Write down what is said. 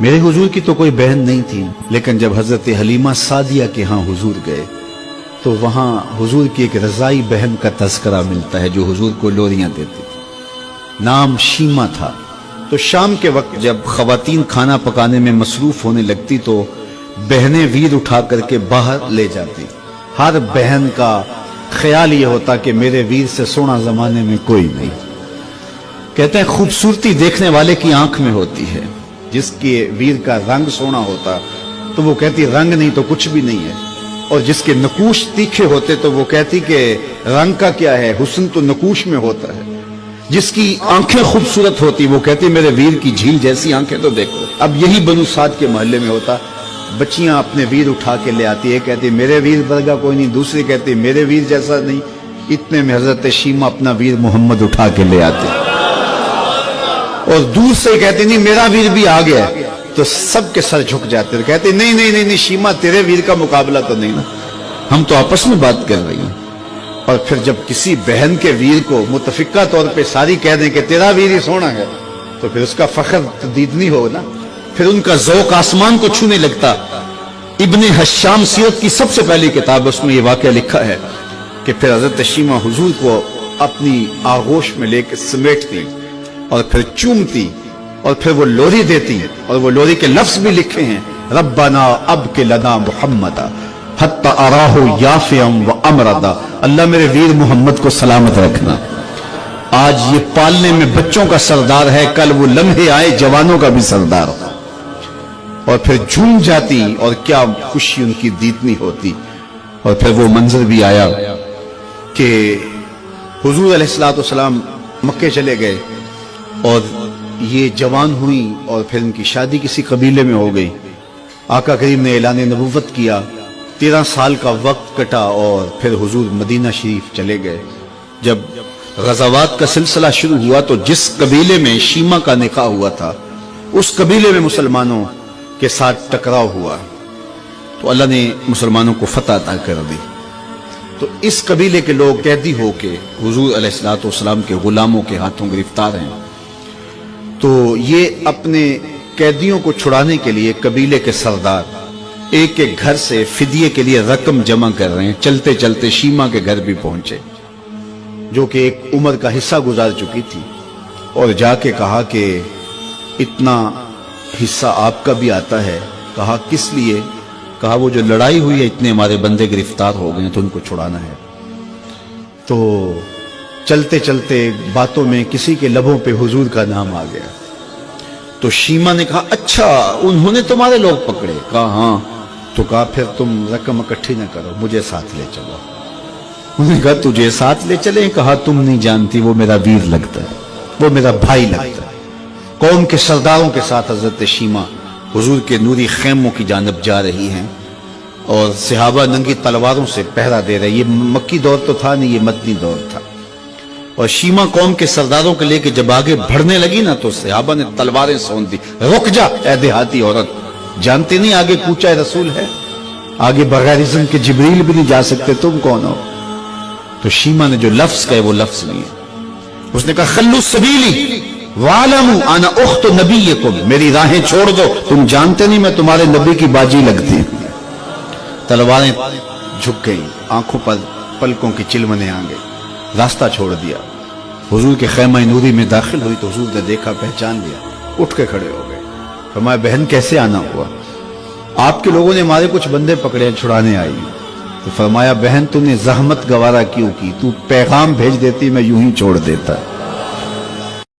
میرے हुजूर की तो कोई बहन नहीं थी, लेकिन जब हजरत हलीमा सादिया के यहाँ हुजूर गए तो वहां हुजूर की एक रजाई बहन का तस्करा मिलता है जो हुजूर को लोरियां देती थी। नाम शीमा था। तो शाम के वक्त जब खवातीन खाना पकाने में मसरूफ होने लगती तो बहनें वीर उठा करके बाहर ले जाती। हर बहन का ख्याल ये होता कि मेरे वीर से सोना जमाने में कोई नहीं। कहते हैं खूबसूरती देखने वाले की आंख में होती है। जिसके वीर का रंग सोना होता तो वो कहती रंग नहीं तो कुछ भी नहीं है, और जिसके नकूश तीखे होते तो वो कहती कि रंग का क्या है, हुस्न तो नकूश में होता है। जिसकी आंखें खूबसूरत होती वो कहती मेरे वीर की झील जैसी आंखें तो देखो। अब यही बनु साद के मोहल्ले में होता। बच्चियां अपने वीर उठा के ले आती है, कहती मेरे वीर वर्गा कोई नहीं, दूसरी कहती मेरे वीर जैसा नहीं। इतने में हजरत शीमा अपना वीर मोहम्मद उठा के ले आते और दूर से कहते नहीं मेरा वीर भी आ गया, तो सबके सर झुक जाते, कहते नहीं नहीं नहीं नहीं शीमा तेरे वीर का मुकाबला तो नहीं ना, हम तो आपस में बात कर रही हैं। और फिर जब किसी बहन के वीर को मुतफिका तौर पे सारी कह दें कि तेरा वीर ही सोना है, तो फिर उसका फख्र तदीदनी हो ना, फिर उनका ज़ौक़ आसमान को छूने लगता। इब्ने हश्शाम सीरत की सबसे पहली किताब, उसमें ये वाक़या लिखा है कि फिर हज़रत शीमा हुजूर को अपनी आगोश में लेकर समेटती और फिर चूमती और फिर वो लोरी देती, और वो लोरी के लफ्ज भी लिखे हैं, रब्बना अब के लना मुहम्मदा हत्ता अराहु याफियम व अमरदा। अल्लाह मेरे वीर मोहम्मद को सलामत रखना। आज ये पालने में बच्चों का सरदार है, कल वो लम्हे आए जवानों का भी सरदार हो। और फिर झूम जाती और क्या खुशी उनकी दीदनी होती। और फिर वो मंजर भी आया कि हुजूर अलैहिस्सलाम मक्के चले गए और ये जवान हुई और फिर इनकी शादी किसी कबीले में हो गई। आका करीम ने ऐलान नबुव्वत किया, 13 साल का वक्त कटा और फिर हुजूर मदीना शरीफ चले गए। जब गज़ावात का सिलसिला शुरू हुआ तो जिस कबीले में शीमा का निकाह हुआ था उस कबीले में मुसलमानों के साथ टकराव हुआ तो अल्लाह ने मुसलमानों को फतह अता कर दी। तो इस कबीले के लोग कैदी होके हुजूर अलैहिस्सलाम के गुलामों के हाथों गिरफ्तार हैं। तो ये अपने कैदियों को छुड़ाने के लिए कबीले के सरदार एक एक घर से फिदिये के लिए रकम जमा कर रहे हैं। चलते चलते शीमा के घर भी पहुंचे जो कि एक उम्र का हिस्सा गुजार चुकी थी, और जाके कहा कि इतना हिस्सा आपका भी आता है। कहा किस लिए? कहा वो जो लड़ाई हुई है इतने हमारे बंदे गिरफ्तार हो गए तो उनको छुड़ाना है। तो चलते चलते बातों में किसी के लबों पे हुजूर का नाम आ गया। तो शीमा ने कहा अच्छा उन्होंने तुम्हारे लोग पकड़े? कहा हाँ। तो कहा फिर तुम रकम इकट्ठी न करो, मुझे साथ ले चलो। उन्होंने कहा तुझे साथ ले चले? कहा तुम नहीं जानती वो मेरा वीर लगता है, वो मेरा भाई लगता है। कौम के सरदारों के साथ हजरत शीमा हुजूर के नूरी खैमों की जानब जा रही हैं और सहाबा नंगी तलवारों से पहरा दे रहे। ये मक्की दौर तो था नहीं, ये मदनी दौर था। और शीमा कौम के सरदारों के लेके जब आगे बढ़ने लगी ना तो सहाबा ने तलवारें सौंप दी। रुक जा ऐ देहाती औरत, जानते नहीं आगे कूचा रसूल है, आगे बगैर इज़्न के जिब्रील भी नहीं जा सकते, तुम कौन हो? तो शीमा ने जो लफ्ज कहे वो लफ्ज नहीं है। उसने कहा खल्लू सबीली वालमू आना उख्त नबीयकुम, मेरी राहें छोड़ दो, तुम जानते नहीं मैं तुम्हारे नबी की बाजी लगती हूं। तलवारें झुक गई, आंखों पर पलकों की चिलमने आ गई, रास्ता छोड़ दिया। हुजूर के खैमा नूरी में दाखिल हुई तो हुजूर ने देखा, पहचान लिया, उठ के खड़े हो गए। फरमाया बहन कैसे आना हुआ? आपके लोगों ने हमारे कुछ बंदे पकड़े, छुड़ाने आई। तो फरमाया बहन तूने जहमत गवारा क्यों की? तू पैगाम भेज देती मैं यूं ही छोड़ देता।